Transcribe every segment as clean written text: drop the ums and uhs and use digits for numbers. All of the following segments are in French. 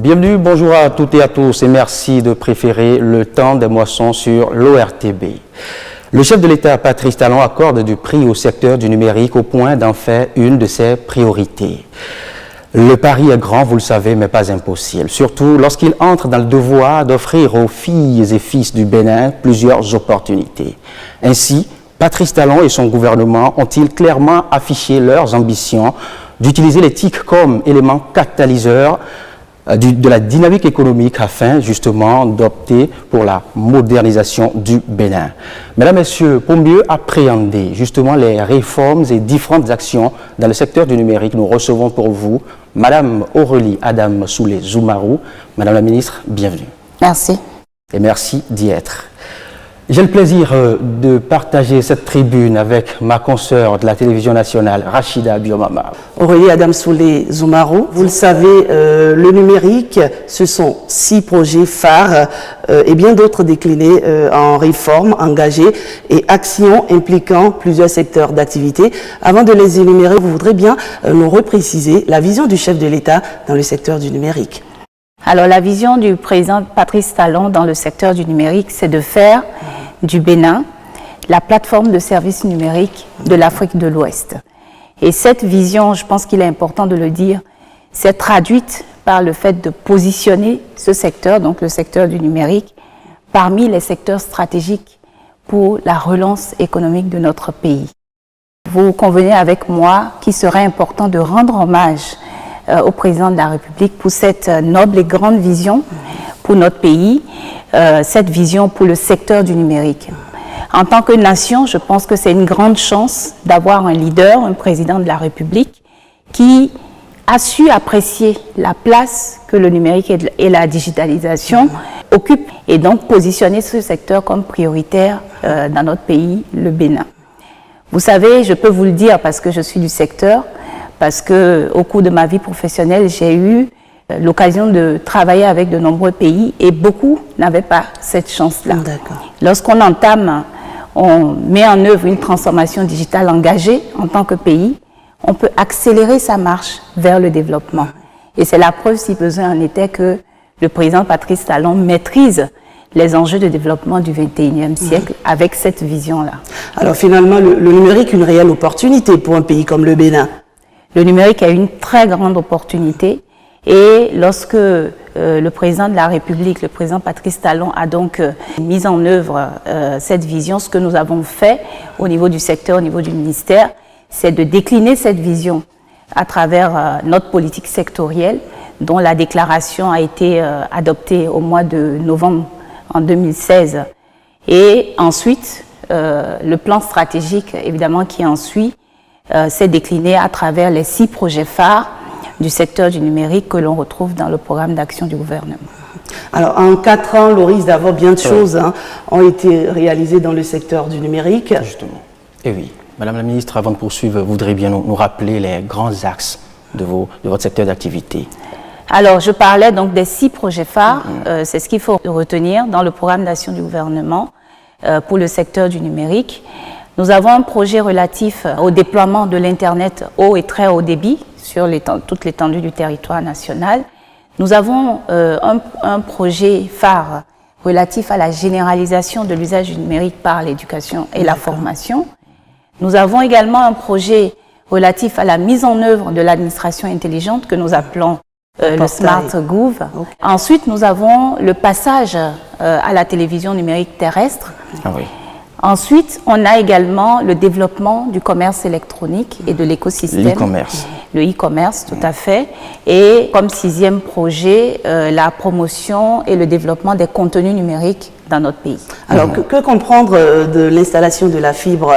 Bienvenue, bonjour à toutes et à tous et merci de préférer le temps des moissons sur l'ORTB. Le chef de l'État, Patrice Talon, accorde du prix au secteur du numérique au point d'en faire une de ses priorités. Le pari est grand, vous le savez, mais pas impossible, surtout lorsqu'il entre dans le devoir d'offrir aux filles et fils du Bénin plusieurs opportunités. Ainsi, Patrice Talon et son gouvernement ont-ils clairement affiché leurs ambitions d'utiliser les TIC comme élément catalyseur de la dynamique économique afin justement d'opter pour la modernisation du Bénin. Mesdames, Messieurs, pour mieux appréhender justement les réformes et différentes actions dans le secteur du numérique, nous recevons pour vous Madame Aurélie Adam Soulé-Zoumarou. Madame la Ministre, bienvenue. Merci. Et merci d'y être. J'ai le plaisir de partager cette tribune avec ma consoeur de la télévision nationale, Rachida Biomama. Aurélie Adam Soulé-Zoumarou, vous le savez, le numérique, ce sont 6 projets phares et bien d'autres déclinés en réformes engagées et actions impliquant plusieurs secteurs d'activité. Avant de les énumérer, vous voudrez bien nous repréciser la vision du chef de l'État dans le secteur du numérique. Alors la vision du président Patrice Talon dans le secteur du numérique, c'est de faire du Bénin la plateforme de services numériques de l'Afrique de l'Ouest. Et cette vision, je pense qu'il est important de le dire, s'est traduite par le fait de positionner ce secteur, donc le secteur du numérique, parmi les secteurs stratégiques pour la relance économique de notre pays. Vous convenez avec moi qu'il serait important de rendre hommage au président de la République pour cette noble et grande vision pour notre pays, cette vision pour le secteur du numérique. En tant que nation, je pense que c'est une grande chance d'avoir un leader, un président de la République qui a su apprécier la place que le numérique et la digitalisation occupent et donc positionner ce secteur comme prioritaire dans notre pays, le Bénin. Vous savez, je peux vous le dire parce que je suis du secteur, parce qu'au cours de ma vie professionnelle, j'ai eu l'occasion de travailler avec de nombreux pays et beaucoup n'avaient pas cette chance-là. Lorsqu'on entame, on met en œuvre une transformation digitale engagée en tant que pays, on peut accélérer sa marche vers le développement. Et c'est la preuve, si besoin en était, que le président Patrice Talon maîtrise les enjeux de développement du XXIe siècle avec cette vision-là. Alors finalement, le numérique est une réelle opportunité pour un pays comme le Bénin. Le numérique a une très grande opportunité et lorsque le président de la République, le président Patrice Talon, a donc mis en œuvre cette vision, ce que nous avons fait au niveau du secteur, au niveau du ministère, c'est de décliner cette vision à travers notre politique sectorielle, dont la déclaration a été adoptée au mois de novembre en 2016. Et ensuite, le plan stratégique, évidemment, qui en suit, s'est décliné à travers les 6 projets phares du secteur du numérique que l'on retrouve dans le programme d'action du gouvernement. Alors, en 4 ans, Loris, d'abord, bien de choses ont été réalisées dans le secteur du numérique. Justement. Et oui, Madame la Ministre, avant de poursuivre, vous voudriez bien nous rappeler les grands axes de votre secteur d'activité. Alors, je parlais donc des 6 projets phares. C'est ce qu'il faut retenir dans le programme d'action du gouvernement pour le secteur du numérique. Nous avons un projet relatif au déploiement de l'Internet haut et très haut débit sur toute l'étendue du territoire national. Nous avons un projet phare relatif à la généralisation de l'usage du numérique par l'éducation et la formation. Nous avons également un projet relatif à la mise en œuvre de l'administration intelligente que nous appelons le Smart Gouv. Ensuite, nous avons le passage à la télévision numérique terrestre. Ah oui. Ensuite, on a également le développement du commerce électronique et de l'écosystème. L'e-commerce. Le e-commerce, tout à fait. Et comme 6e projet, la promotion et le développement des contenus numériques dans notre pays. Alors, que comprendre de l'installation de la fibre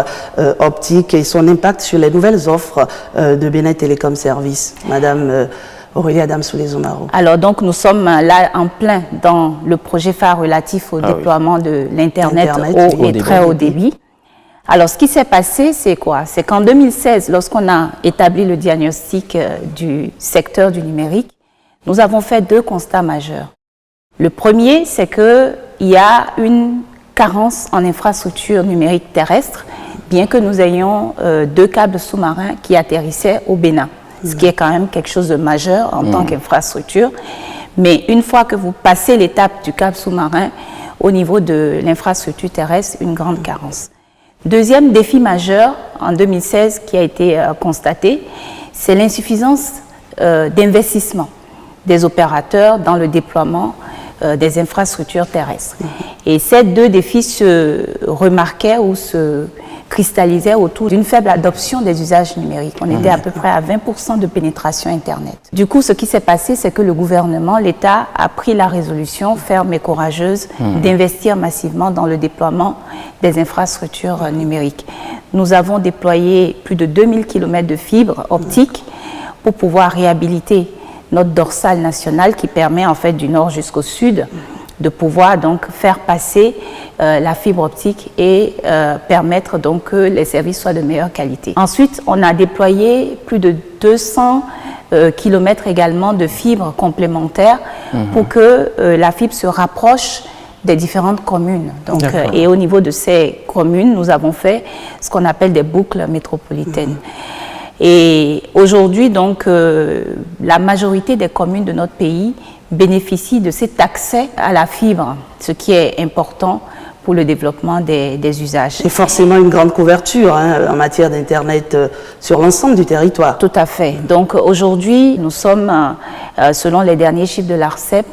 optique et son impact sur les nouvelles offres de Bénin Télécom Services, Madame Aurélie Adam Soulé-Zoumarou? Alors donc nous sommes là en plein dans le projet phare relatif au déploiement de l'Internet haut et très haut débit. Alors ce qui s'est passé, c'est quoi? C'est qu'en 2016, lorsqu'on a établi le diagnostic du secteur du numérique, nous avons fait 2 constats majeurs. Le premier, c'est qu'il y a une carence en infrastructure numérique terrestre, bien que nous ayons 2 câbles sous-marins qui atterrissaient au Bénin, ce qui est quand même quelque chose de majeur en tant qu'infrastructure. Mais une fois que vous passez l'étape du câble sous-marin, au niveau de l'infrastructure terrestre, une grande carence. Deuxième défi majeur en 2016 qui a été constaté, c'est l'insuffisance d'investissement des opérateurs dans le déploiement des infrastructures terrestres. Et ces deux défis se remarquaient ou se cristallisaient autour d'une faible adoption des usages numériques. On était à peu près à 20% de pénétration Internet. Du coup, ce qui s'est passé, c'est que le gouvernement, l'État, a pris la résolution ferme et courageuse d'investir massivement dans le déploiement des infrastructures numériques. Nous avons déployé plus de 2000 km de fibres optiques pour pouvoir réhabiliter notre dorsale nationale qui permet en fait du nord jusqu'au sud de pouvoir donc faire passer la fibre optique et permettre donc que les services soient de meilleure qualité. Ensuite, on a déployé plus de 200 kilomètres également de fibres complémentaires pour que la fibre se rapproche des différentes communes. Donc, et au niveau de ces communes, nous avons fait ce qu'on appelle des boucles métropolitaines. Et aujourd'hui, donc, la majorité des communes de notre pays bénéficient de cet accès à la fibre, ce qui est important pour le développement des usages. Et forcément une grande couverture en matière d'Internet sur l'ensemble du territoire. Tout à fait. Donc aujourd'hui, nous sommes, selon les derniers chiffres de l'ARCEP,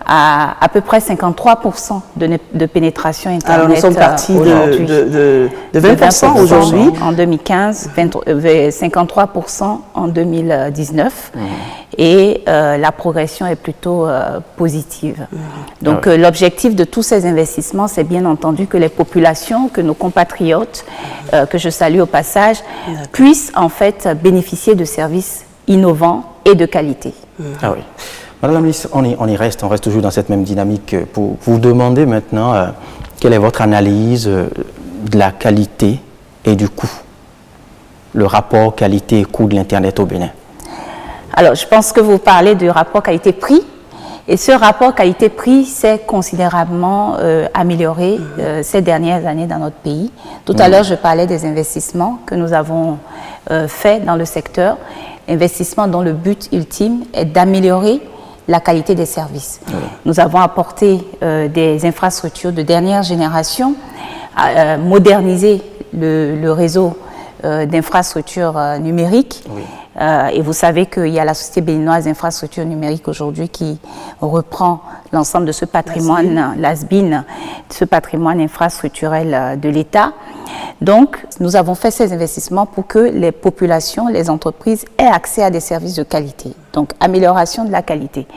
à peu près 53% de pénétration Internet. Alors nous sommes partis de 20% aujourd'hui. En 2015, 53% en 2019. Et la progression est plutôt positive. Donc l'objectif de tous ces investissements, c'est bien entendu que les populations, que nos compatriotes, que je salue au passage, puissent en fait bénéficier de services innovants et de qualité. Ah oui. Madame la ministre, on reste toujours dans cette même dynamique pour vous demander maintenant quelle est votre analyse de la qualité et du coût, le rapport qualité et coût de l'Internet au Bénin. Alors, je pense que vous parlez du rapport qualité-prix, et ce rapport qualité-prix s'est considérablement amélioré ces dernières années dans notre pays. Tout à l'heure, je parlais des investissements que nous avons faits dans le secteur, investissements dont le but ultime est d'améliorer la qualité des services. Nous avons apporté des infrastructures de dernière génération, modernisé le réseau d'infrastructures numériques. Et vous savez qu'il y a la Société béninoise d'infrastructures numériques aujourd'hui qui reprend l'ensemble de ce patrimoine, l'ASBIN, ce patrimoine infrastructurel de l'État. Donc, nous avons fait ces investissements pour que les populations, les entreprises aient accès à des services de qualité. Donc, amélioration de la qualité.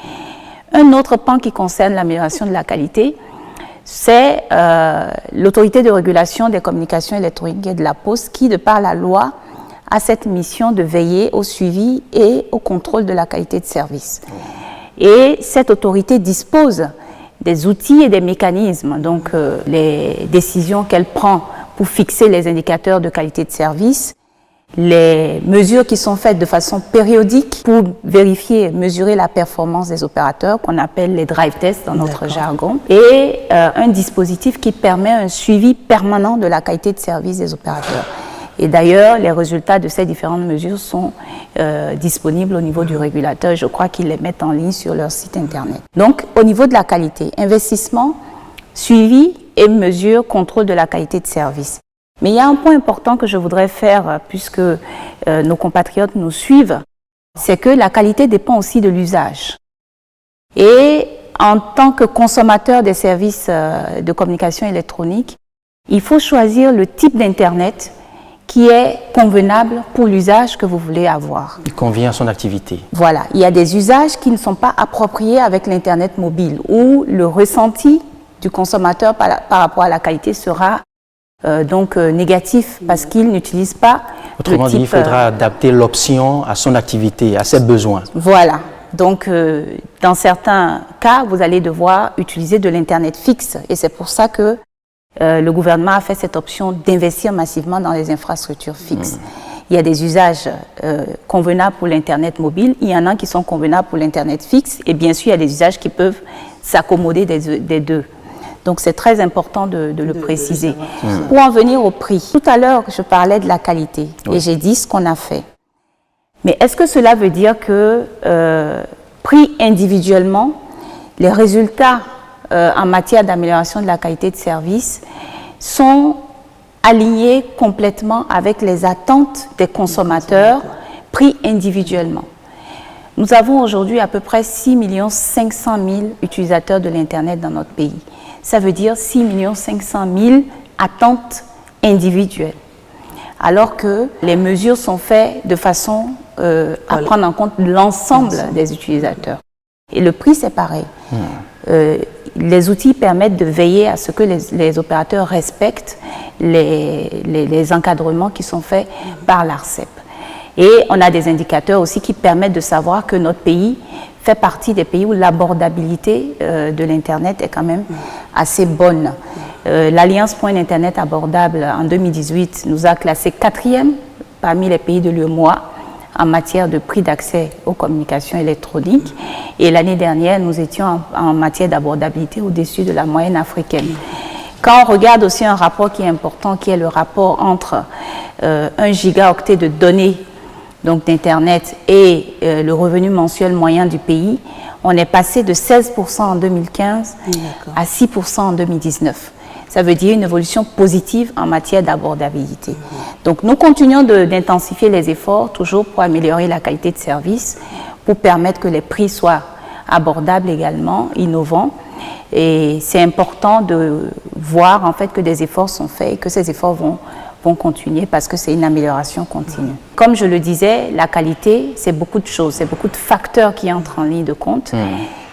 Un autre pan qui concerne l'amélioration de la qualité, c'est l'autorité de régulation des communications électroniques et de la Poste qui, de par la loi, a cette mission de veiller au suivi et au contrôle de la qualité de service. Et cette autorité dispose des outils et des mécanismes, donc les décisions qu'elle prend pour fixer les indicateurs de qualité de service, les mesures qui sont faites de façon périodique pour vérifier, mesurer la performance des opérateurs, qu'on appelle les drive tests dans notre jargon, et un dispositif qui permet un suivi permanent de la qualité de service des opérateurs. Et d'ailleurs, les résultats de ces différentes mesures sont disponibles au niveau du régulateur. Je crois qu'ils les mettent en ligne sur leur site Internet. Donc, au niveau de la qualité, investissement, suivi et mesure, contrôle de la qualité de service. Mais il y a un point important que je voudrais faire, puisque nos compatriotes nous suivent, c'est que la qualité dépend aussi de l'usage. Et en tant que consommateur des services de communication électronique, il faut choisir le type d'Internet qui est convenable pour l'usage que vous voulez avoir. Il convient à son activité. Voilà. Il y a des usages qui ne sont pas appropriés avec l'Internet mobile, où le ressenti du consommateur par rapport à la qualité sera donc négatif parce qu'il n'utilise pas Autrement le type, dit, il faudra adapter l'option à son activité, à ses besoins. Voilà. Donc, dans certains cas, vous allez devoir utiliser de l'Internet fixe. Et c'est pour ça que le gouvernement a fait cette option d'investir massivement dans les infrastructures fixes. Il y a des usages convenables pour l'Internet mobile, il y en a qui sont convenables pour l'Internet fixe, et bien sûr, il y a des usages qui peuvent s'accommoder des deux. Donc, c'est très important de le préciser. Pour en venir au prix, tout à l'heure, je parlais de la qualité, et j'ai dit ce qu'on a fait. Mais est-ce que cela veut dire que, pris individuellement, les résultats en matière d'amélioration de la qualité de service sont alignés complètement avec les attentes des consommateurs pris individuellement. Nous avons aujourd'hui à peu près 6 500 000 utilisateurs de l'Internet dans notre pays. Ça veut dire 6 500 000 attentes individuelles. Alors que les mesures sont faites de façon à prendre en compte l'ensemble des utilisateurs. Et le prix, c'est pareil. Les outils permettent de veiller à ce que les opérateurs respectent les encadrements qui sont faits par l'ARCEP. Et on a des indicateurs aussi qui permettent de savoir que notre pays fait partie des pays où l'abordabilité de l'Internet est quand même assez bonne. L'Alliance pour un Internet abordable en 2018 nous a classé 4e parmi les pays de l'UEMOA en matière de prix d'accès aux communications électroniques. Et l'année dernière, nous étions en matière d'abordabilité au-dessus de la moyenne africaine. Quand on regarde aussi un rapport qui est important, qui est le rapport entre 1 gigaoctet de données d'Internet et le revenu mensuel moyen du pays, on est passé de 16% en 2015 à 6% en 2019. Ça veut dire une évolution positive en matière d'abordabilité. Donc nous continuons d'intensifier les efforts toujours pour améliorer la qualité de service, pour permettre que les prix soient abordables également, innovants. Et c'est important de voir en fait que des efforts sont faits et que ces efforts vont continuer parce que c'est une amélioration continue. Comme je le disais, la qualité, c'est beaucoup de choses, c'est beaucoup de facteurs qui entrent en ligne de compte.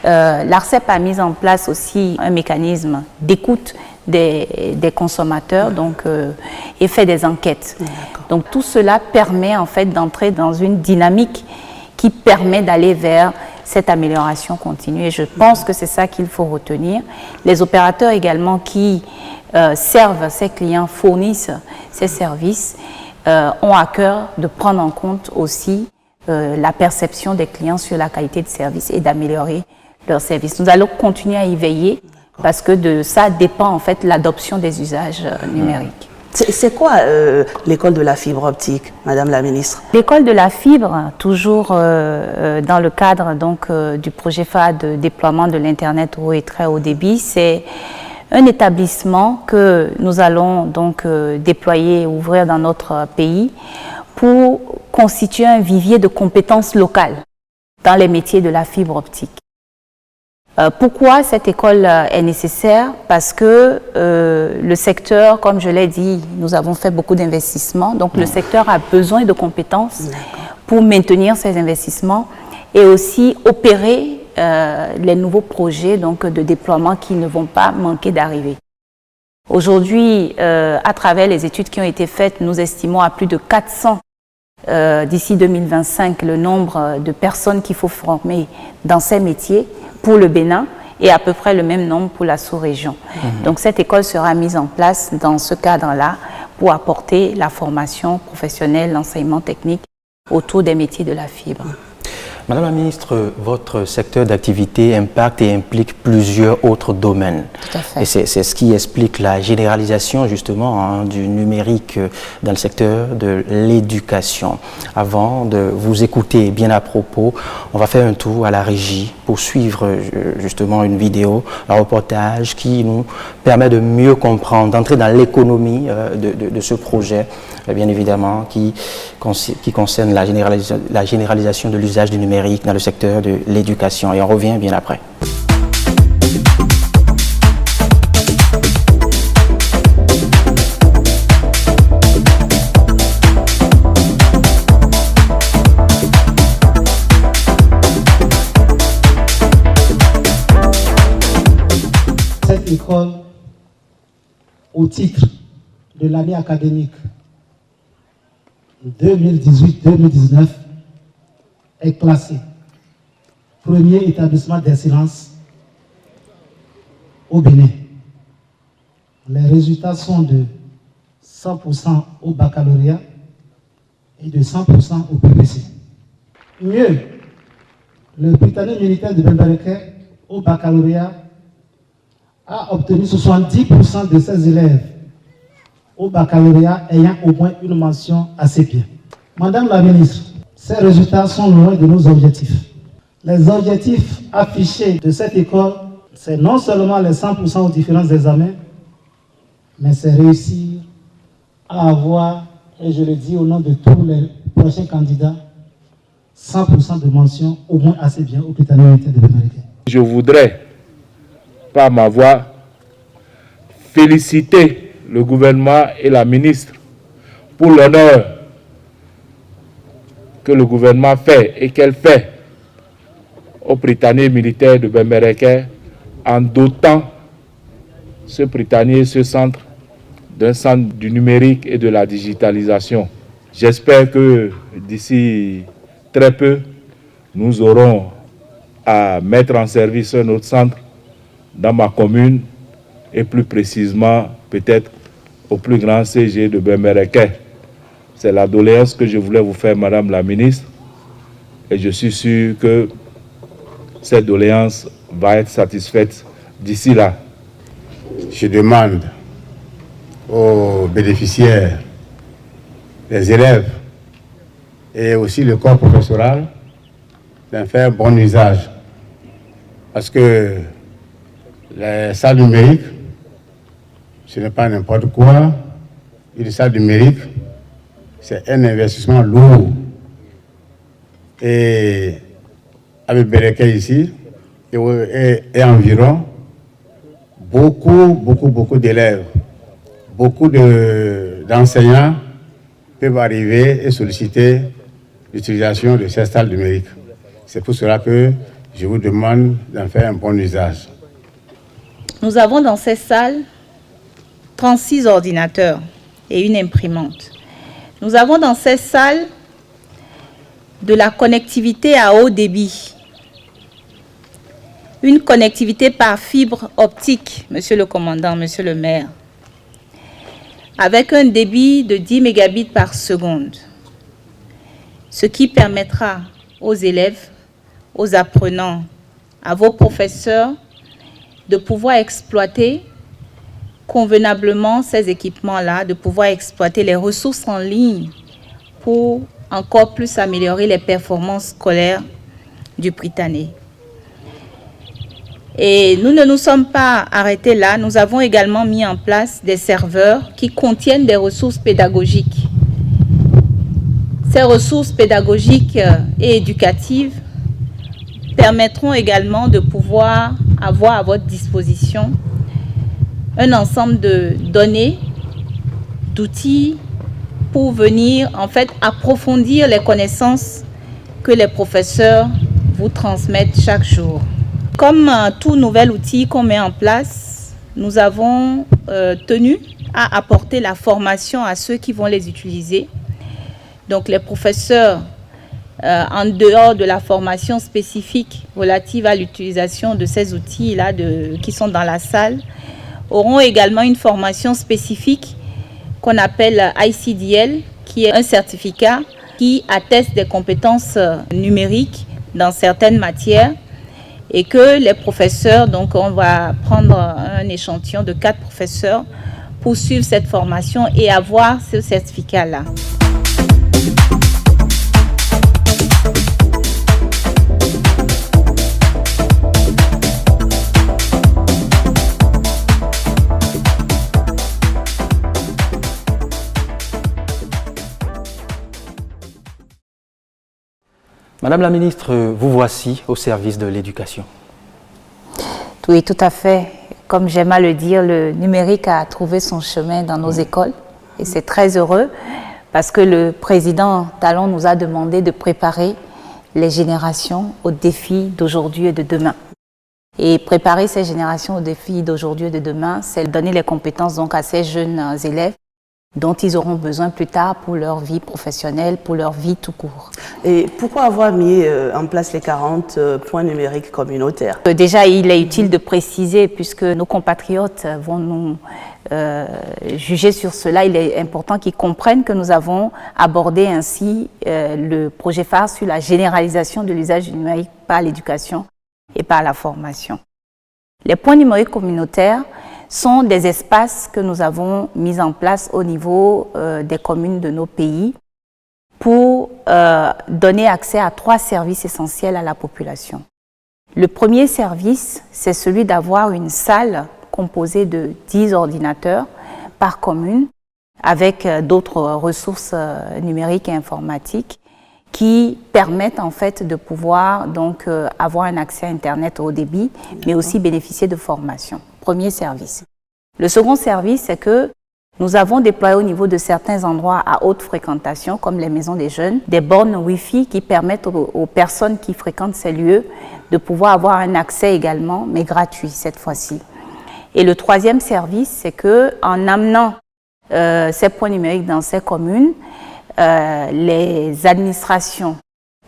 L'ARCEP a mis en place aussi un mécanisme d'écoute des consommateurs et fait des enquêtes. Donc tout cela permet en fait d'entrer dans une dynamique qui permet d'aller vers cette amélioration continue. Et je pense que c'est ça qu'il faut retenir. Les opérateurs également qui servent ces clients, fournissent ces services, ont à cœur de prendre en compte aussi la perception des clients sur la qualité de service et d'améliorer leurs services. Nous allons continuer à y veiller parce que de ça dépend en fait l'adoption des usages numériques. C'est quoi l'école de la fibre optique, Madame la Ministre? L'école de la fibre, toujours dans le cadre du projet phare de déploiement de l'Internet haut et très haut débit, c'est un établissement que nous allons déployer, ouvrir dans notre pays pour constituer un vivier de compétences locales dans les métiers de la fibre optique. Pourquoi cette école est nécessaire? Parce que le secteur, comme je l'ai dit, nous avons fait beaucoup d'investissements, donc le secteur a besoin de compétences pour maintenir ces investissements et aussi opérer les nouveaux projets de déploiement qui ne vont pas manquer d'arriver. Aujourd'hui, à travers les études qui ont été faites, nous estimons à plus de 400 d'ici 2025 le nombre de personnes qu'il faut former dans ces métiers pour le Bénin et à peu près le même nombre pour la sous-région. Donc cette école sera mise en place dans ce cadre-là pour apporter la formation professionnelle, l'enseignement technique autour des métiers de la fibre. Madame la Ministre, votre secteur d'activité impacte et implique plusieurs autres domaines. Tout à fait. Et c'est ce qui explique la généralisation justement du numérique dans le secteur de l'éducation. Avant de vous écouter bien à propos, on va faire un tour à la régie pour suivre justement une vidéo, un reportage qui nous permet de mieux comprendre, d'entrer dans l'économie de ce projet, bien évidemment, qui concerne la généralisation de l'usage du numérique dans le secteur de l'éducation. Et on revient bien après. Cette école, au titre de l'année académique 2018-2019, est classé premier établissement d'excellence au Bénin. Les résultats sont de 100% au baccalauréat et de 100% au PPC. Mieux, le Britannique militaire de Bembereke au baccalauréat a obtenu 70% de ses élèves au baccalauréat ayant au moins une mention assez bien. Madame la Ministre, ces résultats sont loin de nos objectifs. Les objectifs affichés de cette école, c'est non seulement les 100% aux différents examens, mais c'est réussir à avoir, et je le dis au nom de tous les prochains candidats, 100% de mention au moins assez bien au Prytanée militaire de Bembereké. Je voudrais, par ma voix, féliciter le gouvernement et la ministre pour l'honneur que le gouvernement fait et qu'elle fait au Prytanée militaire de Bembereké en dotant ce Prytanée, ce centre, d'un centre du numérique et de la digitalisation. J'espère que d'ici très peu, nous aurons à mettre en service un autre centre dans ma commune et plus précisément peut-être au plus grand CG de Bembereké. C'est la doléance que je voulais vous faire, Madame la Ministre, et je suis sûr que cette doléance va être satisfaite d'ici là. Je demande aux bénéficiaires, les élèves et aussi le corps professoral d'en faire bon usage. Parce que les salles numériques, ce n'est pas n'importe quoi. Une salle numérique, c'est un investissement lourd. Et avec Bembereké ici, et environ, beaucoup d'élèves, beaucoup d'enseignants peuvent arriver et solliciter l'utilisation de ces salles numériques. C'est pour cela que je vous demande d'en faire un bon usage. Nous avons dans ces salles 36 ordinateurs et une imprimante. Nous avons dans ces salles de la connectivité à haut débit. Une connectivité par fibre optique, Monsieur le Commandant, Monsieur le Maire, avec un débit de 10 mégabits par seconde, ce qui permettra aux élèves, aux apprenants, à vos professeurs de pouvoir exploiter convenablement ces équipements-là, de pouvoir exploiter les ressources en ligne pour encore plus améliorer les performances scolaires du Prytanée. Et nous ne nous sommes pas arrêtés là, nous avons également mis en place des serveurs qui contiennent des ressources pédagogiques. Ces ressources pédagogiques et éducatives permettront également de pouvoir avoir à votre disposition un ensemble de données, d'outils pour venir en fait approfondir les connaissances que les professeurs vous transmettent chaque jour. Comme tout nouvel outil qu'on met en place, nous avons tenu à apporter la formation à ceux qui vont les utiliser. Donc les professeurs, en dehors de la formation spécifique relative à l'utilisation de ces outils-là qui sont dans la salle, auront également une formation spécifique qu'on appelle ICDL, qui est un certificat qui atteste des compétences numériques dans certaines matières et que les professeurs, donc on va prendre un échantillon de 4 professeurs pour suivre cette formation et avoir ce certificat-là. Madame la ministre, vous voici au service de l'éducation. Oui, tout à fait. Comme j'aime à le dire, le numérique a trouvé son chemin dans nos écoles et c'est très heureux parce que le président Talon nous a demandé de préparer les générations aux défis d'aujourd'hui et de demain. Et préparer ces générations aux défis d'aujourd'hui et de demain, c'est donner les compétences donc à ces jeunes élèves dont ils auront besoin plus tard pour leur vie professionnelle, pour leur vie tout court. Et pourquoi avoir mis en place les 40 points numériques communautaires? Déjà, il est utile de préciser, puisque nos compatriotes vont nous juger sur cela, il est important qu'ils comprennent que nous avons abordé ainsi le projet phare sur la généralisation de l'usage du numérique par l'éducation et par la formation. Les points numériques communautaires sont des espaces que nous avons mis en place au niveau des communes de nos pays pour donner accès à 3 services essentiels à la population. Le premier service, c'est celui d'avoir une salle composée de 10 ordinateurs par commune, avec d'autres ressources numériques et informatiques qui permettent en fait de pouvoir donc avoir un accès à Internet haut débit, mais aussi bénéficier de formation. Premier service. Le second service, c'est que nous avons déployé au niveau de certains endroits à haute fréquentation, comme les maisons des jeunes, des bornes Wi-Fi qui permettent aux personnes qui fréquentent ces lieux de pouvoir avoir un accès également, mais gratuit cette fois-ci. Et le troisième service, c'est qu'en amenant ces points numériques dans ces communes, les administrations,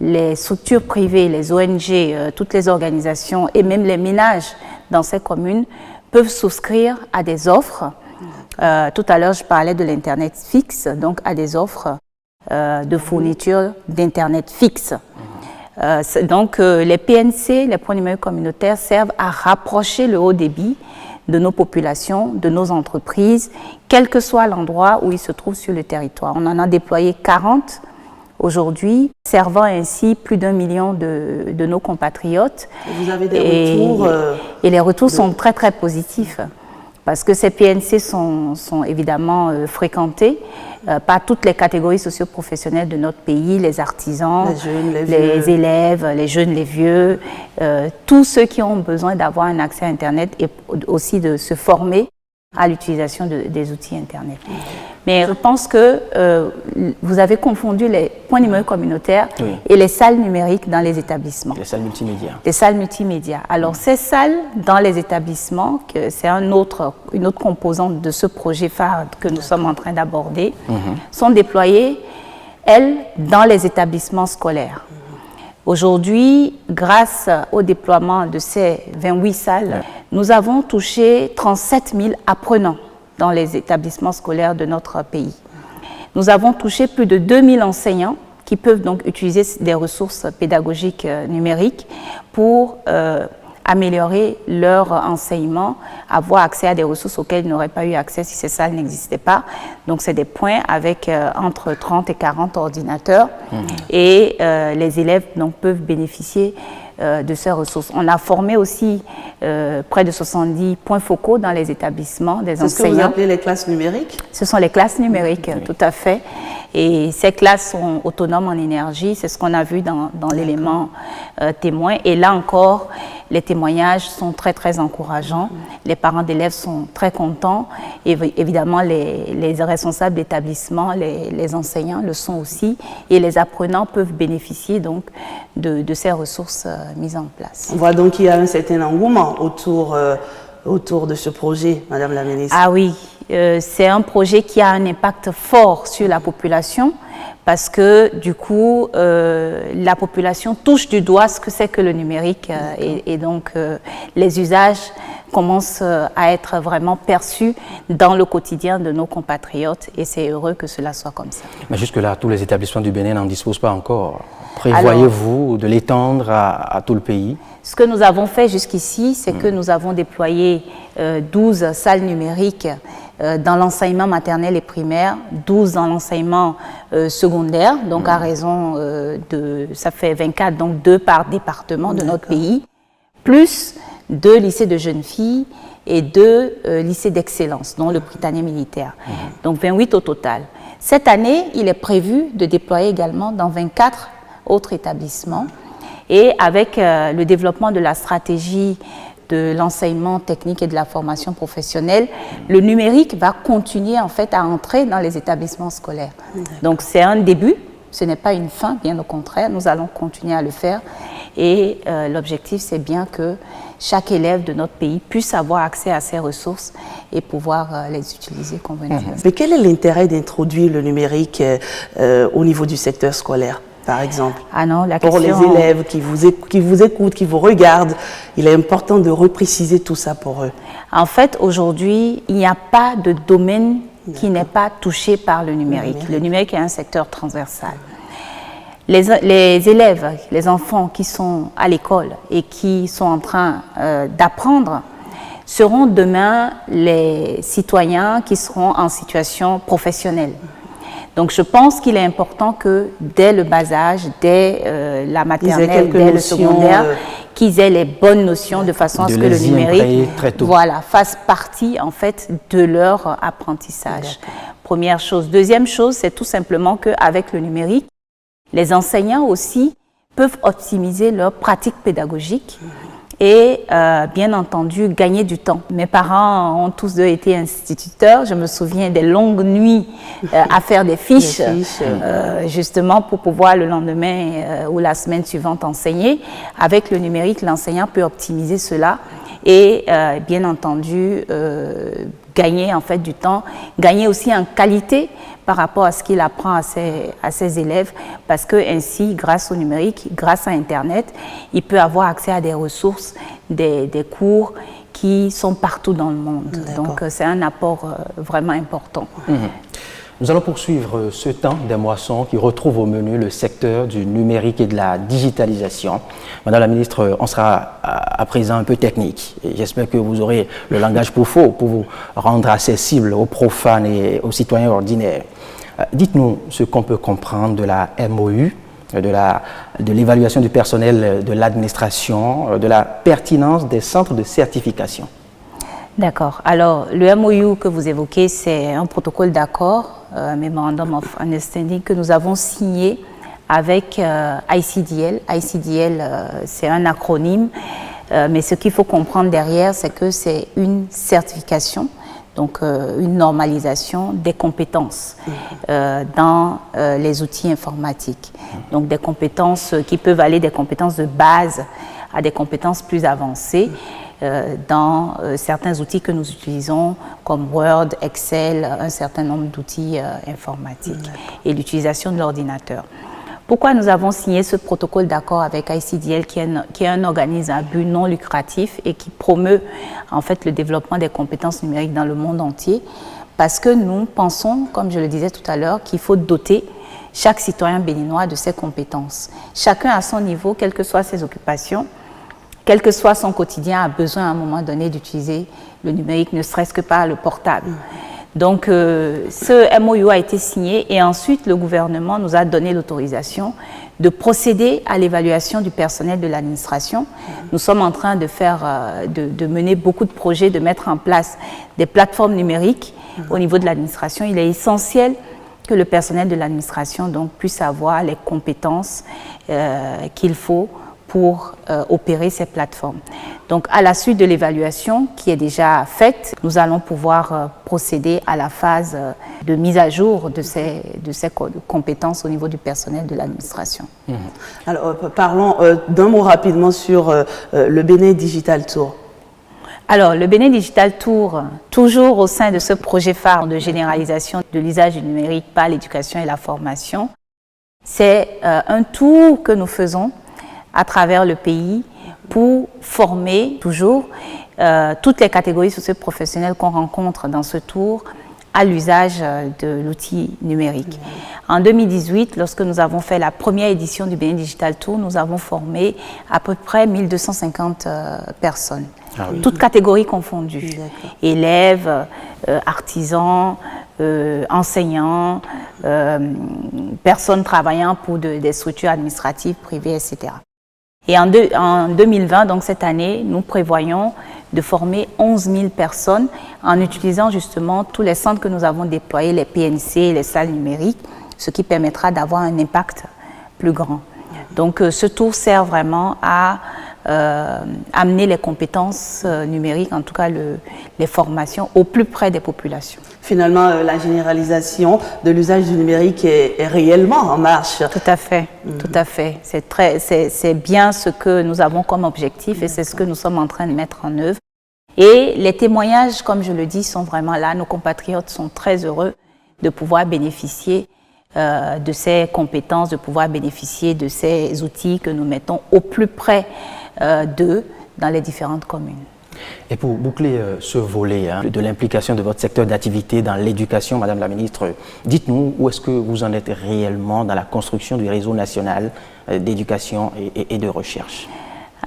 les structures privées, les ONG, toutes les organisations et même les ménages dans ces communes peuvent souscrire à des offres. Tout à l'heure, je parlais de l'Internet fixe, donc à des offres de fourniture d'Internet fixe. Donc les PNC, les points numériques communautaires, servent à rapprocher le haut débit de nos populations, de nos entreprises, quel que soit l'endroit où ils se trouvent sur le territoire. On en a déployé 40 aujourd'hui, servant ainsi plus d'1 million de nos compatriotes. Et vous avez des retours et les retours sont très très positifs. Parce que ces PNC sont évidemment fréquentés par toutes les catégories socio-professionnelles de notre pays, les artisans, les jeunes, les élèves, les jeunes, les vieux, tous ceux qui ont besoin d'avoir un accès à Internet et aussi de se former à l'utilisation des outils Internet. Mais je pense que vous avez confondu les points numériques communautaires et les salles numériques dans les établissements. Les salles multimédia. Les salles multimédia. Alors ces salles dans les établissements, c'est une autre composante de ce projet phare que nous sommes en train d'aborder, sont déployées, elles, dans les établissements scolaires. Aujourd'hui, grâce au déploiement de ces 28 salles, nous avons touché 37 000 apprenants dans les établissements scolaires de notre pays. Nous avons touché plus de 2000 enseignants qui peuvent donc utiliser des ressources pédagogiques numériques pour améliorer leur enseignement, avoir accès à des ressources auxquelles ils n'auraient pas eu accès si ces salles n'existaient pas. Donc c'est des points avec entre 30 et 40 ordinateurs et les élèves donc, peuvent bénéficier de ces ressources. On a formé aussi près de 70 points focaux dans les établissements des enseignants. C'est ce que vous appelez les classes numériques? Ce sont les classes numériques, tout à fait. Et ces classes sont autonomes en énergie, c'est ce qu'on a vu dans l'élément témoin. Et là encore, les témoignages sont très très encourageants. Les parents d'élèves sont très contents. Et évidemment, les responsables d'établissement, les enseignants le sont aussi. Et les apprenants peuvent bénéficier donc de ces ressources mises en place. On voit donc qu'il y a un certain engouement autour de ce projet, Madame la Ministre. Ah oui, c'est un projet qui a un impact fort sur la population parce que du coup, la population touche du doigt ce que c'est que le numérique et donc les usages commencent à être vraiment perçus dans le quotidien de nos compatriotes et c'est heureux que cela soit comme ça. Mais jusque-là, tous les établissements du Bénin n'en disposent pas encore. Prévoyez-vous de l'étendre à tout le pays? Ce que nous avons fait jusqu'ici, c'est que nous avons déployé 12 salles numériques dans l'enseignement maternel et primaire, 12 dans l'enseignement secondaire, donc à raison ça fait 24, donc 2 par département de notre pays, plus 2 lycées de jeunes filles et 2 lycées d'excellence, dont le Britannique militaire. Donc 28 au total. Cette année, il est prévu de déployer également dans 24 autres établissements et avec le développement de la stratégie de l'enseignement technique et de la formation professionnelle, le numérique va continuer en fait à entrer dans les établissements scolaires. Donc c'est un début, ce n'est pas une fin, bien au contraire, nous allons continuer à le faire et l'objectif c'est bien que chaque élève de notre pays puisse avoir accès à ces ressources et pouvoir les utiliser convenablement. Mais quel est l'intérêt d'introduire le numérique au niveau du secteur scolaire, par exemple? Ah non, la pour question... les élèves qui vous écoutent, qui vous regardent, il est important de repréciser tout ça pour eux. En fait, aujourd'hui, il n'y a pas de domaine qui n'est pas touché par le numérique. Le numérique est un secteur transversal. Les élèves, les enfants qui sont à l'école et qui sont en train d'apprendre seront demain les citoyens qui seront en situation professionnelle. Donc je pense qu'il est important que dès le bas âge, dès la maternelle, dès le secondaire, qu'ils aient les bonnes notions de façon à ce que le numérique voilà, fasse partie en fait de leur apprentissage. Première chose. Deuxième chose, c'est tout simplement qu'avec le numérique, les enseignants aussi peuvent optimiser leur pratique pédagogique et bien entendu gagner du temps. Mes parents ont tous deux été instituteurs. Je me souviens des longues nuits à faire des fiches, justement pour pouvoir le lendemain ou la semaine suivante enseigner. Avec le numérique, l'enseignant peut optimiser cela et bien entendu gagner en fait du temps, gagner aussi en qualité par rapport à ce qu'il apprend à ses élèves, parce que ainsi, grâce au numérique, grâce à Internet, il peut avoir accès à des ressources, des cours qui sont partout dans le monde. Donc c'est un apport vraiment important. Nous allons poursuivre ce temps des moissons qui retrouve au menu le secteur du numérique et de la digitalisation. Madame la ministre, on sera à présent un peu technique. J'espère que vous aurez le langage profond pour vous rendre accessible aux profanes et aux citoyens ordinaires. Dites-nous ce qu'on peut comprendre de la MOU, de l'évaluation du personnel de l'administration, de la pertinence des centres de certification. D'accord. Alors, le MOU que vous évoquez, c'est un protocole d'accord, Memorandum of Understanding, que nous avons signé avec ICDL. ICDL, c'est un acronyme, mais ce qu'il faut comprendre derrière, c'est que c'est une certification, donc une normalisation des compétences dans les outils informatiques. Donc des compétences qui peuvent aller des compétences de base à des compétences plus avancées dans certains outils que nous utilisons comme Word, Excel, un certain nombre d'outils informatiques et l'utilisation de l'ordinateur. Pourquoi nous avons signé ce protocole d'accord avec ICDL qui est un organisme à but non lucratif et qui promeut en fait le développement des compétences numériques dans le monde entier? Parce que nous pensons, comme je le disais tout à l'heure, qu'il faut doter chaque citoyen béninois de ses compétences. Chacun à son niveau, quelles que soient ses occupations, quel que soit son quotidien, a besoin à un moment donné d'utiliser le numérique, ne serait-ce que par le portable. Donc, ce MOU a été signé et ensuite le gouvernement nous a donné l'autorisation de procéder à l'évaluation du personnel de l'administration. Nous sommes en train de mener beaucoup de projets, de mettre en place des plateformes numériques au niveau de l'administration. Il est essentiel que le personnel de l'administration donc puisse avoir les compétences qu'il faut pour opérer ces plateformes. Donc, à la suite de l'évaluation qui est déjà faite, nous allons pouvoir procéder à la phase de mise à jour de ces compétences au niveau du personnel de l'administration. Alors, parlons d'un mot rapidement sur le Bénin Digital Tour. Alors, le Bénin Digital Tour, toujours au sein de ce projet phare de généralisation de l'usage du numérique par l'éducation et la formation, c'est un tour que nous faisons à travers le pays pour former toujours toutes les catégories socio-professionnelles qu'on rencontre dans ce tour à l'usage de l'outil numérique. En 2018, lorsque nous avons fait la première édition du Bénin Digital Tour, nous avons formé à peu près 1250 personnes, toutes catégories confondues, élèves, artisans, enseignants, personnes travaillant pour des structures administratives, privées, etc. Et en 2020, donc cette année, nous prévoyons de former 11 000 personnes en utilisant justement tous les centres que nous avons déployés, les PNC, les salles numériques, ce qui permettra d'avoir un impact plus grand. Donc ce tour sert vraiment à amener les compétences numériques, en tout cas les formations, au plus près des populations. Finalement, la généralisation de l'usage du numérique est réellement en marche. Tout à fait, tout à fait. C'est bien ce que nous avons comme objectif et c'est ce que nous sommes en train de mettre en œuvre. Et les témoignages, comme je le dis, sont vraiment là. Nos compatriotes sont très heureux de pouvoir bénéficier de ces compétences, de pouvoir bénéficier de ces outils que nous mettons au plus près d'eux dans les différentes communes. Et pour boucler ce volet de l'implication de votre secteur d'activité dans l'éducation, Madame la Ministre, dites-nous où est-ce que vous en êtes réellement dans la construction du réseau national d'éducation et de recherche?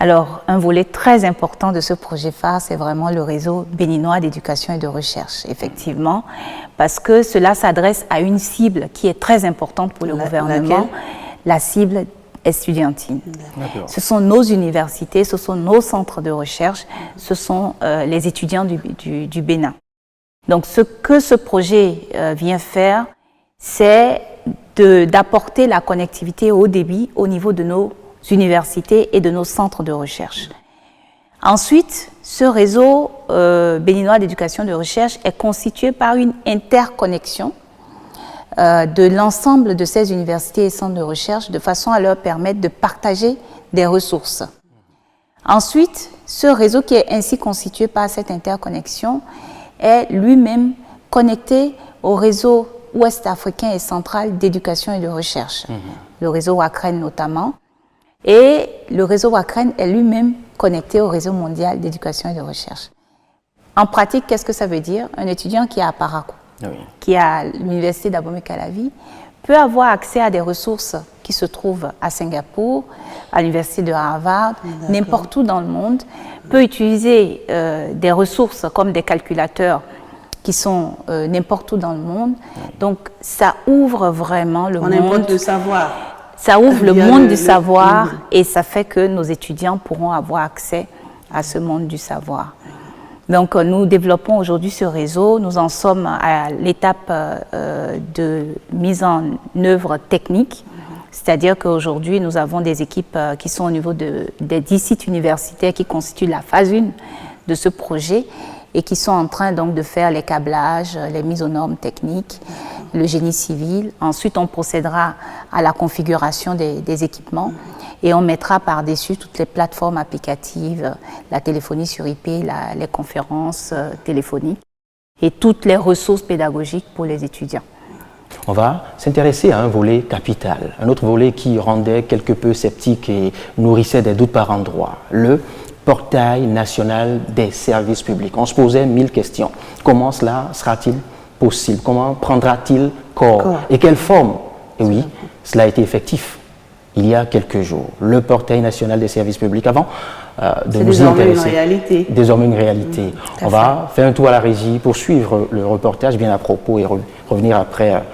Alors, un volet très important de ce projet phare, c'est vraiment le réseau béninois d'éducation et de recherche, effectivement, parce que cela s'adresse à une cible qui est très importante pour le gouvernement, la cible estudiantine. Ce sont nos universités, ce sont nos centres de recherche, ce sont les étudiants du Bénin. Donc, ce que ce projet vient faire, c'est d'apporter la connectivité haut débit au niveau de nos universités et de nos centres de recherche. Ensuite, ce réseau béninois d'éducation et de recherche est constitué par une interconnexion de l'ensemble de ces universités et centres de recherche de façon à leur permettre de partager des ressources. Ensuite, ce réseau qui est ainsi constitué par cette interconnexion est lui-même connecté au réseau ouest-africain et central d'éducation et de recherche, le réseau WACREN notamment, et le réseau WACREN est lui-même connecté au réseau mondial d'éducation et de recherche. En pratique, qu'est-ce que ça veut dire? Un étudiant qui est à Parakou, qui est à l'université d'Abomey-Calavi, peut avoir accès à des ressources qui se trouvent à Singapour, à l'université de Harvard, n'importe où dans le monde, peut utiliser des ressources comme des calculateurs qui sont n'importe où dans le monde. Donc, ça ouvre vraiment le monde de savoir. Ça ouvre le monde du savoir et ça fait que nos étudiants pourront avoir accès à ce monde du savoir. Donc, nous développons aujourd'hui ce réseau. Nous en sommes à l'étape de mise en œuvre technique. C'est-à-dire qu'aujourd'hui, nous avons des équipes qui sont au niveau des 10 sites universitaires qui constituent la phase 1 de ce projet et qui sont en train donc de faire les câblages, les mises aux normes techniques, le génie civil. Ensuite, on procédera à la configuration des équipements et on mettra par-dessus toutes les plateformes applicatives, la téléphonie sur IP, les conférences téléphoniques et toutes les ressources pédagogiques pour les étudiants. On va s'intéresser à un volet capital, un autre volet qui rendait quelque peu sceptique et nourrissait des doutes par endroits, le portail national des services publics. On se posait 1000 questions. Comment cela sera-t-il possible? Comment prendra-t-il corps? Et quelle forme? Et oui, cela a été effectif il y a quelques jours. Le portail national des services publics. Avant de nous y intéresser, désormais une réalité. On va faire un tour à la régie pour suivre le reportage bien à propos et revenir après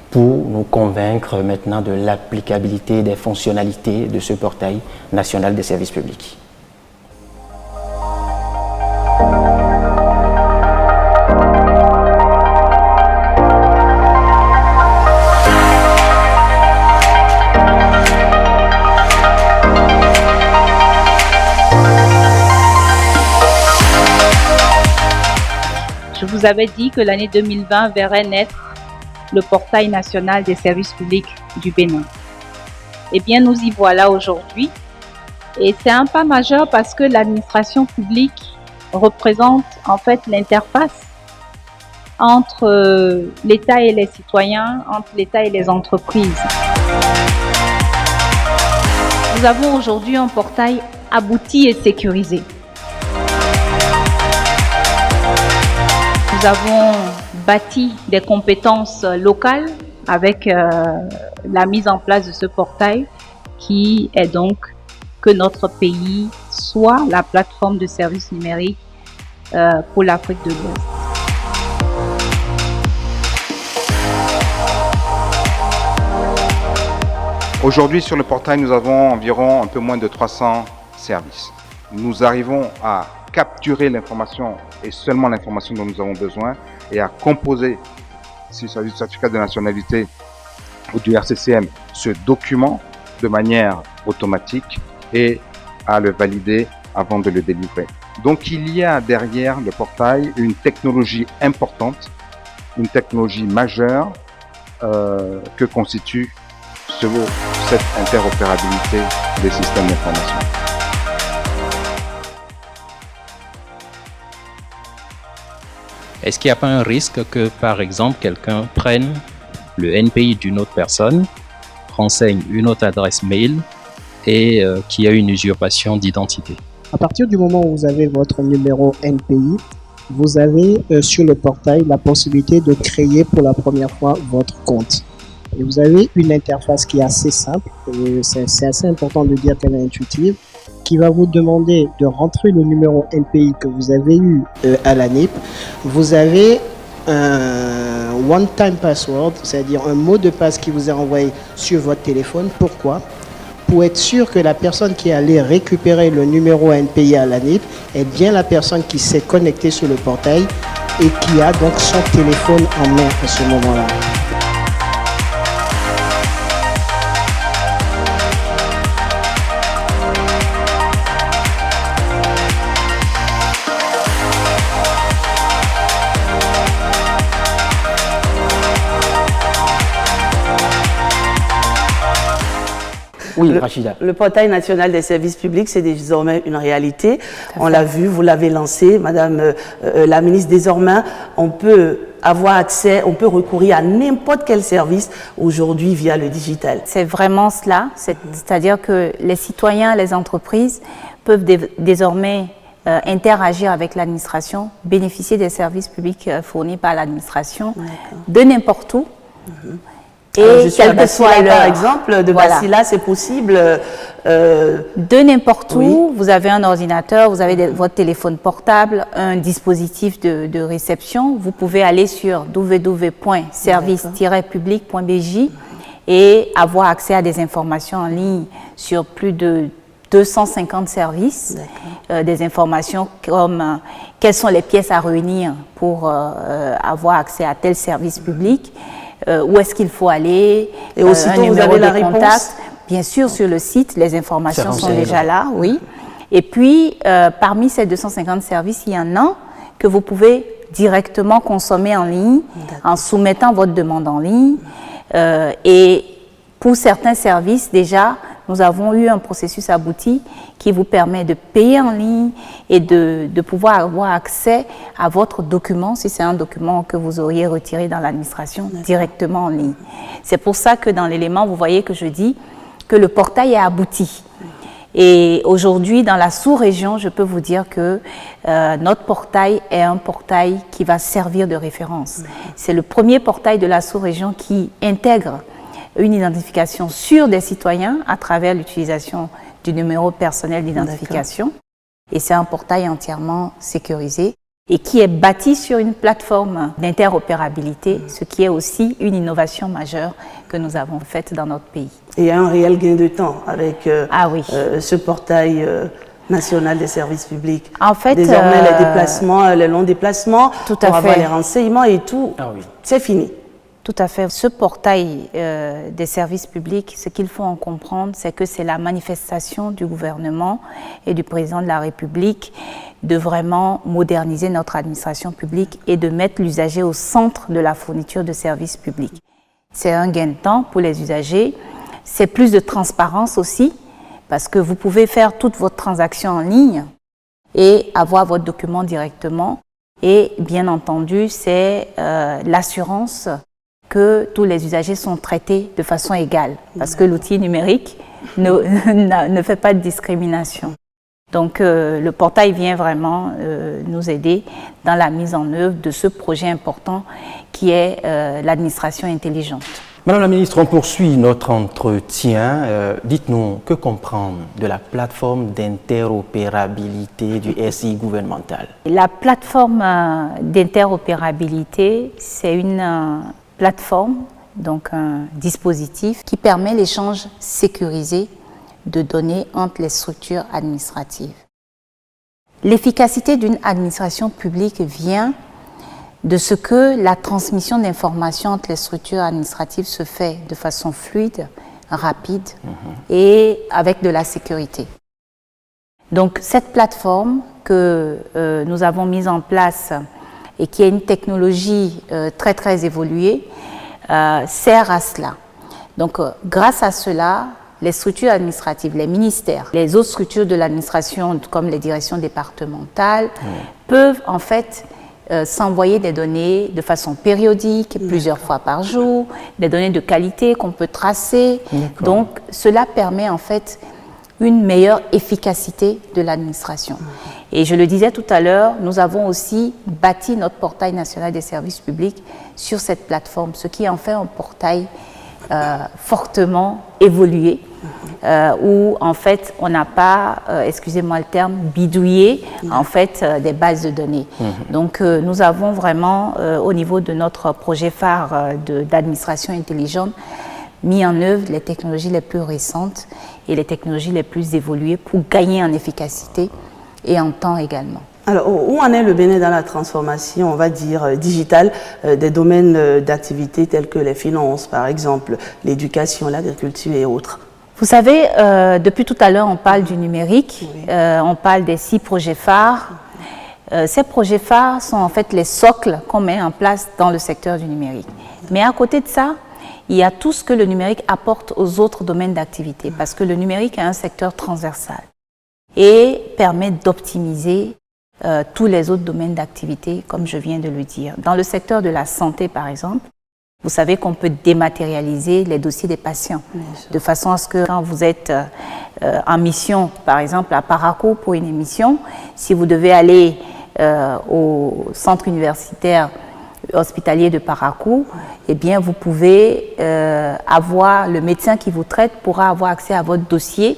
pour nous convaincre maintenant de l'applicabilité des fonctionnalités de ce portail national des services publics. Je vous avais dit que l'année 2020 verrait naître le portail national des services publics du Bénin. Eh bien, nous y voilà aujourd'hui. Et c'est un pas majeur parce que l'administration publique représente en fait l'interface entre l'État et les citoyens, entre l'État et les entreprises. Nous avons aujourd'hui un portail abouti et sécurisé. Nous avons bâti des compétences locales avec la mise en place de ce portail qui est donc que notre pays soit la plateforme de services numériques pour l'Afrique de l'Ouest. Aujourd'hui, sur le portail, nous avons environ un peu moins de 300 services. Nous arrivons à capturer l'information et seulement l'information dont nous avons besoin et à composer, s'il s'agit du certificat de nationalité ou du RCCM, ce document de manière automatique et à le valider avant de le délivrer. Donc il y a derrière le portail une technologie importante, une technologie majeure que constitue cette interopérabilité des systèmes d'information. Est-ce qu'il n'y a pas un risque que, par exemple, quelqu'un prenne le NPI d'une autre personne, renseigne une autre adresse mail et qu'il y a une usurpation d'identité? À partir du moment où vous avez votre numéro NPI, vous avez sur le portail la possibilité de créer pour la première fois votre compte. Et vous avez une interface qui est assez simple, c'est assez important de dire qu'elle est intuitive, qui va vous demander de rentrer le numéro NPI que vous avez eu à l'ANIP. Vous avez un one-time password, c'est-à-dire un mot de passe qui vous est envoyé sur votre téléphone. Pourquoi? Pour être sûr que la personne qui est allée récupérer le numéro NPI à l'ANIP est bien la personne qui s'est connectée sur le portail et qui a donc son téléphone en main à ce moment-là. Oui, Rachida. Le portail national des services publics, c'est désormais une réalité. On l'a vu, vous l'avez lancé, Madame la ministre. Désormais, on peut avoir accès, on peut recourir à n'importe quel service aujourd'hui via le digital. C'est vraiment cela, c'est-à-dire que les citoyens, les entreprises peuvent désormais interagir avec l'administration, bénéficier des services publics fournis par l'administration de n'importe où. Et je suis à Bacilla, par exemple, de Bacilla, c'est possible. De n'importe où, vous avez un ordinateur, vous avez votre téléphone portable, un dispositif de réception. Vous pouvez aller sur www.service-public.bj et avoir accès à des informations en ligne sur plus de 250 services. Des informations comme quelles sont les pièces à réunir pour avoir accès à tel service public. Où est-ce qu'il faut aller, et aussitôt vous avez la réponse. Bien sûr, sur le site, les informations sont déjà là, oui. Et puis, parmi ces 250 services, il y en a que vous pouvez directement consommer en ligne, en soumettant votre demande en ligne. Et pour certains services, déjà, nous avons eu un processus abouti qui vous permet de payer en ligne et de pouvoir avoir accès à votre document, si c'est un document que vous auriez retiré dans l'administration, directement en ligne. C'est pour ça que dans l'élément, vous voyez que je dis que le portail est abouti. Et aujourd'hui, dans la sous-région, je peux vous dire que notre portail est un portail qui va servir de référence. C'est le premier portail de la sous-région qui intègre une identification sûre des citoyens à travers l'utilisation du numéro personnel d'identification. Et c'est un portail entièrement sécurisé et qui est bâti sur une plateforme d'interopérabilité, ce qui est aussi une innovation majeure que nous avons faite dans notre pays. Et il y a un réel gain de temps avec ce portail national des services publics. En fait, désormais, les déplacements, les longs déplacements, pour avoir les renseignements et tout, c'est fini. Tout à fait. Ce portail des services publics, ce qu'il faut en comprendre, c'est que c'est la manifestation du gouvernement et du président de la République de vraiment moderniser notre administration publique et de mettre l'usager au centre de la fourniture de services publics. C'est un gain de temps pour les usagers, c'est plus de transparence aussi, parce que vous pouvez faire toutes vos transactions en ligne et avoir votre document directement. Et bien entendu, c'est l'assurance que tous les usagers sont traités de façon égale, parce que l'outil numérique ne fait pas de discrimination. Donc le portail vient vraiment nous aider dans la mise en œuvre de ce projet important qui est l'administration intelligente. Madame la ministre, on poursuit notre entretien. Dites-nous, que comprendre de la plateforme d'interopérabilité du SI gouvernemental? La plateforme d'interopérabilité, c'est une plateforme, donc un dispositif qui permet l'échange sécurisé de données entre les structures administratives. L'efficacité d'une administration publique vient de ce que la transmission d'informations entre les structures administratives se fait de façon fluide, rapide et avec de la sécurité. Donc cette plateforme que nous avons mise en place et qui est une technologie très évoluée, sert à cela. Donc grâce à cela, les structures administratives, les ministères, les autres structures de l'administration comme les directions départementales peuvent en fait s'envoyer des données de façon périodique, plusieurs fois par jour, des données de qualité qu'on peut tracer. Donc cela permet en fait une meilleure efficacité de l'administration. Et je le disais tout à l'heure, nous avons aussi bâti notre portail national des services publics sur cette plateforme, ce qui en fait un portail fortement évolué, où en fait on n'a pas, excusez-moi le terme, bidouillé en fait des bases de données. Donc nous avons vraiment au niveau de notre projet phare d'administration intelligente mis en œuvre les technologies les plus récentes et les technologies les plus évoluées pour gagner en efficacité et en temps également. Alors, où en est le Bénin dans la transformation, on va dire, digitale des domaines d'activité tels que les finances, par exemple, l'éducation, l'agriculture et autres? Vous savez, depuis tout à l'heure, on parle du numérique, on parle des 6 projets phares. Ces projets phares sont en fait les socles qu'on met en place dans le secteur du numérique. Mais à côté de ça, il y a tout ce que le numérique apporte aux autres domaines d'activité, parce que le numérique est un secteur transversal et permet d'optimiser tous les autres domaines d'activité, comme je viens de le dire. Dans le secteur de la santé, par exemple, vous savez qu'on peut dématérialiser les dossiers des patients, de façon à ce que quand vous êtes en mission, par exemple à Parakou pour une émission, si vous devez aller au centre universitaire hospitalier de Parakou, eh bien vous pouvez avoir le médecin qui vous traite pourra avoir accès à votre dossier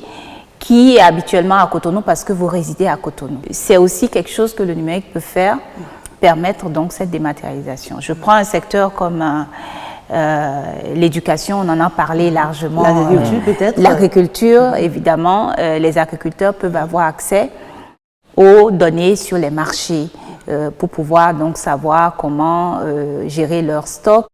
qui est habituellement à Cotonou parce que vous résidez à Cotonou. C'est aussi quelque chose que le numérique peut faire, permettre donc cette dématérialisation. Je prends un secteur comme l'éducation, on en a parlé largement. L'agriculture peut-être? L'agriculture, évidemment. Les agriculteurs peuvent avoir accès aux données sur les marchés pour pouvoir donc savoir comment gérer leur stock.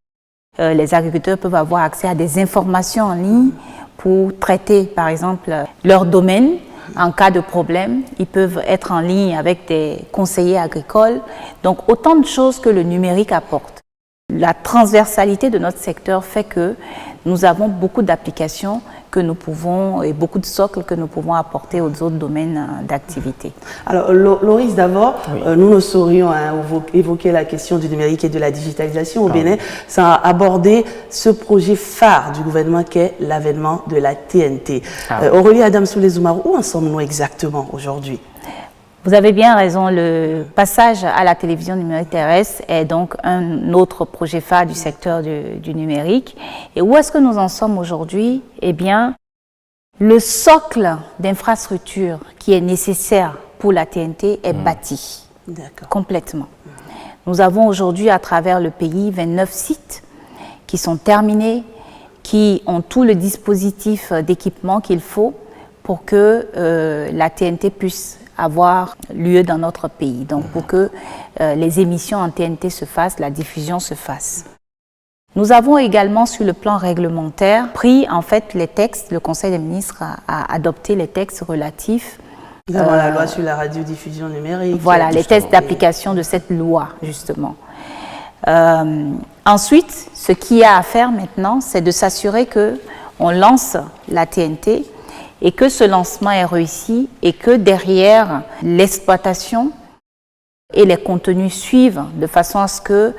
Les agriculteurs peuvent avoir accès à des informations en ligne pour traiter, par exemple, leur domaine. En cas de problème, ils peuvent être en ligne avec des conseillers agricoles. Donc, autant de choses que le numérique apporte. La transversalité de notre secteur fait que nous avons beaucoup d'applications que nous pouvons et beaucoup de socles que nous pouvons apporter aux autres domaines d'activité. Alors, Loris, d'abord, nous ne saurions évoquer la question du numérique et de la digitalisation au Bénin sans aborder ce projet phare du gouvernement qu'est l'avènement de la TNT. Aurélie Adamsoulé-Zoumarou, où en sommes-nous exactement aujourd'hui? Vous avez bien raison, le passage à la télévision numérique terrestre est donc un autre projet phare du secteur du numérique. Et où est-ce que nous en sommes aujourd'hui? Eh bien, le socle d'infrastructure qui est nécessaire pour la TNT est bâti complètement. Nous avons aujourd'hui à travers le pays 29 sites qui sont terminés, qui ont tout le dispositif d'équipement qu'il faut pour que la TNT puisse avoir lieu dans notre pays, donc pour que les émissions en TNT se fassent, la diffusion se fasse. Nous avons également sur le plan réglementaire pris en fait les textes, le Conseil des ministres a adopté les textes relatifs. Nous avons la loi sur la radiodiffusion numérique. Voilà, les tests d'application de cette loi justement. Ensuite, ce qu'il y a à faire maintenant, c'est de s'assurer qu'on lance la TNT et que ce lancement est réussi et que derrière l'exploitation et les contenus suivent de façon à ce que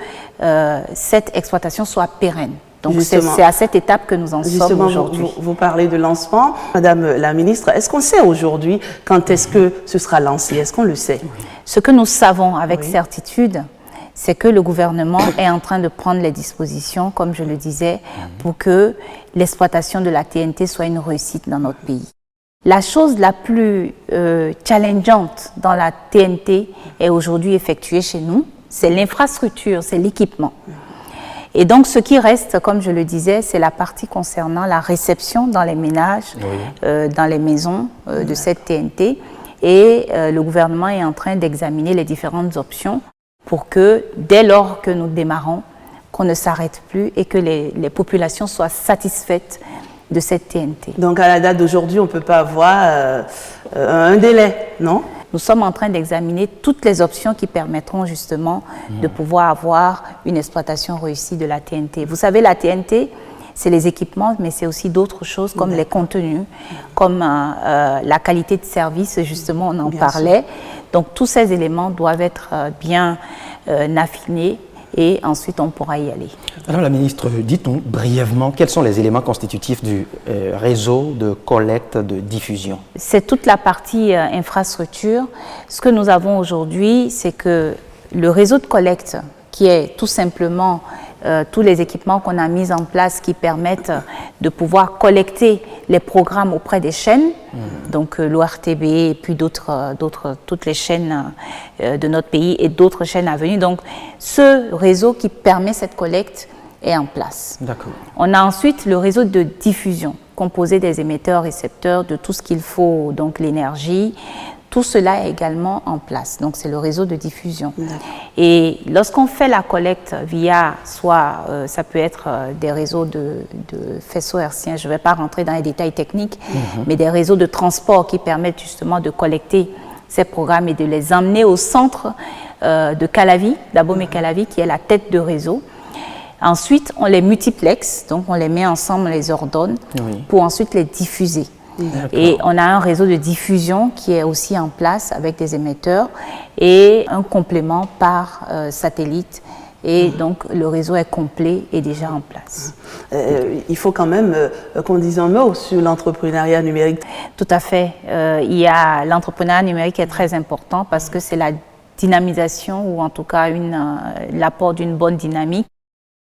cette exploitation soit pérenne. Donc c'est à cette étape que nous en sommes aujourd'hui. Vous parlez de lancement. Madame la ministre, est-ce qu'on sait aujourd'hui quand est-ce que ce sera lancé? Est-ce qu'on le sait? Ce que nous savons avec certitude, c'est que le gouvernement est en train de prendre les dispositions, comme je le disais, pour que l'exploitation de la TNT soit une réussite dans notre pays. La chose la plus challengeante dans la TNT est aujourd'hui effectuée chez nous, c'est l'infrastructure, c'est l'équipement. Et donc ce qui reste, comme je le disais, c'est la partie concernant la réception dans les ménages, dans les maisons de cette TNT. Et le gouvernement est en train d'examiner les différentes options pour que, dès lors que nous démarrons, qu'on ne s'arrête plus et que les populations soient satisfaites de cette TNT. Donc à la date d'aujourd'hui, on ne peut pas avoir un délai, non? Nous sommes en train d'examiner toutes les options qui permettront justement de pouvoir avoir une exploitation réussie de la TNT. Vous savez, la TNT, c'est les équipements, mais c'est aussi d'autres choses comme les contenus, comme la qualité de service, justement, on en parlait. Donc tous ces éléments doivent être bien affinés et ensuite on pourra y aller. Madame la ministre, dites-nous brièvement quels sont les éléments constitutifs du réseau de collecte, de diffusion? C'est toute la partie infrastructure. Ce que nous avons aujourd'hui, c'est que le réseau de collecte, qui est tout simplement tous les équipements qu'on a mis en place qui permettent de pouvoir collecter les programmes auprès des chaînes, donc l'ORTB et puis toutes les chaînes de notre pays et d'autres chaînes à venir. Donc ce réseau qui permet cette collecte est en place. D'accord. On a ensuite le réseau de diffusion, composé des émetteurs-récepteurs, de tout ce qu'il faut, donc l'énergie. Tout cela est également en place. Donc, c'est le réseau de diffusion. Et lorsqu'on fait la collecte via, soit ça peut être des réseaux de faisceaux hertziens, je ne vais pas rentrer dans les détails techniques, mais des réseaux de transport qui permettent justement de collecter ces programmes et de les emmener au centre de Calavi, d'Abomey-Calavi, qui est la tête de réseau. Ensuite, on les multiplexe, donc on les met ensemble, on les ordonne pour ensuite les diffuser. Et on a un réseau de diffusion qui est aussi en place avec des émetteurs et un complément par satellite. Et donc, le réseau est complet et déjà en place. Il faut quand même qu'on dise un mot sur l'entrepreneuriat numérique. Tout à fait. Il y a l'entrepreneuriat numérique qui est très important parce que c'est la dynamisation ou en tout cas l'apport d'une bonne dynamique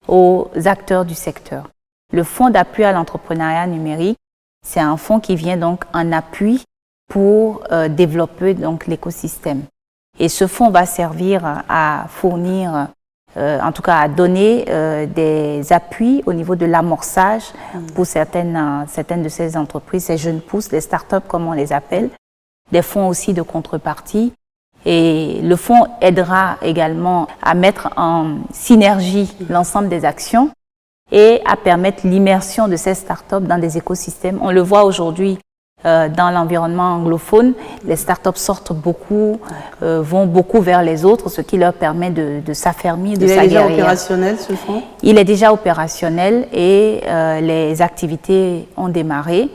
aux acteurs du secteur. Le fonds d'appui à l'entrepreneuriat numérique, c'est un fonds qui vient donc en appui pour développer donc l'écosystème. Et ce fonds va servir à fournir, en tout cas à donner des appuis au niveau de l'amorçage pour certaines de ces entreprises, ces jeunes pousses, les startups comme on les appelle, des fonds aussi de contrepartie. Et le fonds aidera également à mettre en synergie l'ensemble des actions et à permettre l'immersion de ces startups dans des écosystèmes. On le voit aujourd'hui dans l'environnement anglophone, les startups sortent beaucoup, vont beaucoup vers les autres, ce qui leur permet de s'affermir, de s'aguerrir. Il est déjà opérationnel, ce fonds ? Il est déjà opérationnel et les activités ont démarré.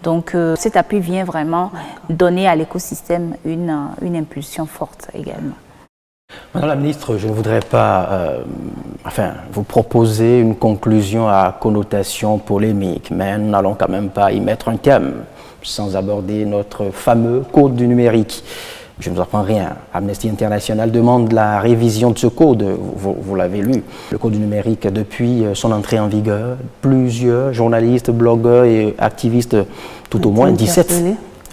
Donc cet appui vient vraiment donner à l'écosystème une impulsion forte également. Madame la ministre, je ne voudrais pas vous proposer une conclusion à connotation polémique, mais nous n'allons quand même pas y mettre un thème sans aborder notre fameux code du numérique. Je ne vous apprends rien. Amnesty International demande la révision de ce code. Vous l'avez lu. Le code du numérique, depuis son entrée en vigueur, plusieurs journalistes, blogueurs et activistes, tout au moins 17,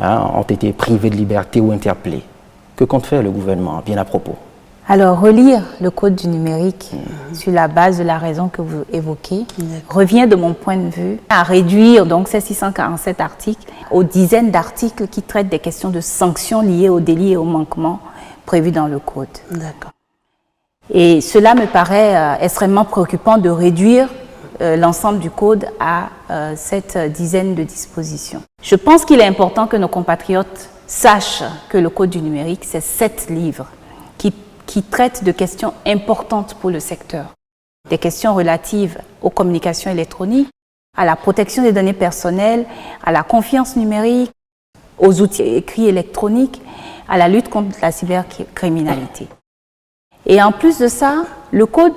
ont été privés de liberté ou interpellés. Que compte faire le gouvernement, bien à propos? Alors, relire le code du numérique sur la base de la raison que vous évoquez revient, de mon point de vue, à réduire donc ces 647 articles aux dizaines d'articles qui traitent des questions de sanctions liées aux délits et aux manquements prévus dans le code. D'accord. Et cela me paraît extrêmement préoccupant de réduire l'ensemble du code à cette dizaine de dispositions. Je pense qu'il est important que nos compatriotes sachent que le code du numérique, c'est 7 livres qui traitent de questions importantes pour le secteur. Des questions relatives aux communications électroniques, à la protection des données personnelles, à la confiance numérique, aux outils écrits électroniques, à la lutte contre la cybercriminalité. Et en plus de ça, le code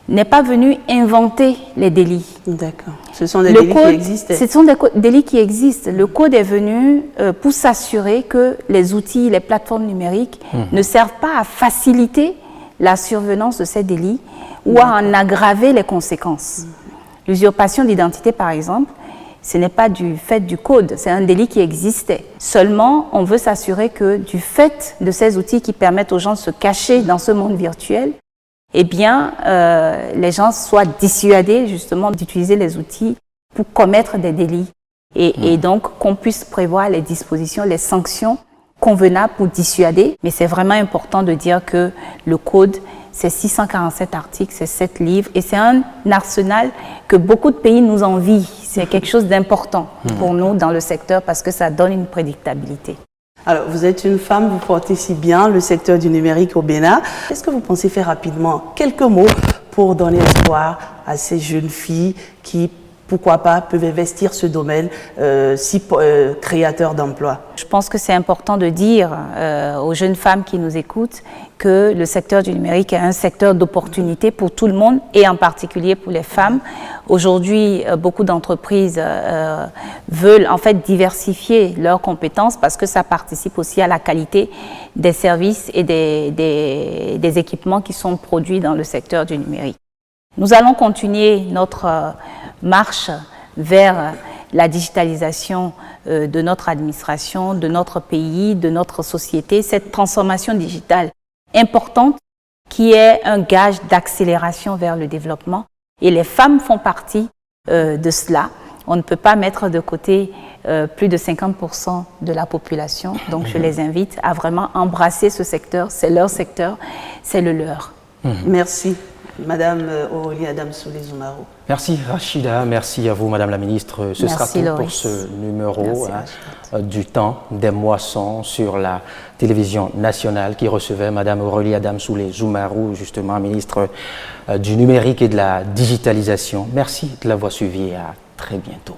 n'est pas venu inventer les délits. D'accord. Ce sont des délits qui existent. Ce sont des délits qui existent. Le code est venu pour s'assurer que les outils, les plateformes numériques ne servent pas à faciliter la survenance de ces délits ou à en aggraver les conséquences. L'usurpation d'identité, par exemple, ce n'est pas du fait du code, c'est un délit qui existait. Seulement, on veut s'assurer que du fait de ces outils qui permettent aux gens de se cacher dans ce monde virtuel, eh bien, les gens soient dissuadés justement d'utiliser les outils pour commettre des délits. Et donc, qu'on puisse prévoir les dispositions, les sanctions convenables pour dissuader. Mais c'est vraiment important de dire que le code, c'est 647 articles, c'est 7 livres, et c'est un arsenal que beaucoup de pays nous envient. C'est quelque chose d'important pour nous dans le secteur parce que ça donne une prédictabilité. Alors, vous êtes une femme, vous portez si bien le secteur du numérique au Bénin. Est-ce que vous pensez faire rapidement quelques mots pour donner espoir à ces jeunes filles qui, pourquoi pas, peuvent investir ce domaine si créateur d'emplois? Je pense que c'est important de dire aux jeunes femmes qui nous écoutent que le secteur du numérique est un secteur d'opportunité pour tout le monde et en particulier pour les femmes. Aujourd'hui, beaucoup d'entreprises veulent en fait diversifier leurs compétences parce que ça participe aussi à la qualité des services et des équipements qui sont produits dans le secteur du numérique. Nous allons continuer notre marche vers la digitalisation de notre administration, de notre pays, de notre société, cette transformation digitale importante qui est un gage d'accélération vers le développement. Et les femmes font partie de cela. On ne peut pas mettre de côté plus de 50% de la population. Donc je les invite à vraiment embrasser ce secteur. C'est leur secteur, c'est le leur. Merci, Madame Aurélie Adamsoulé-Zoumaro. Merci Rachida, merci à vous Madame la Ministre. Ce sera tout pour ce numéro du temps des moissons sur la télévision nationale qui recevait Madame Aurélie Adamsoulé-Zoumaro, justement ministre du numérique et de la digitalisation. Merci de l'avoir suivi et à très bientôt.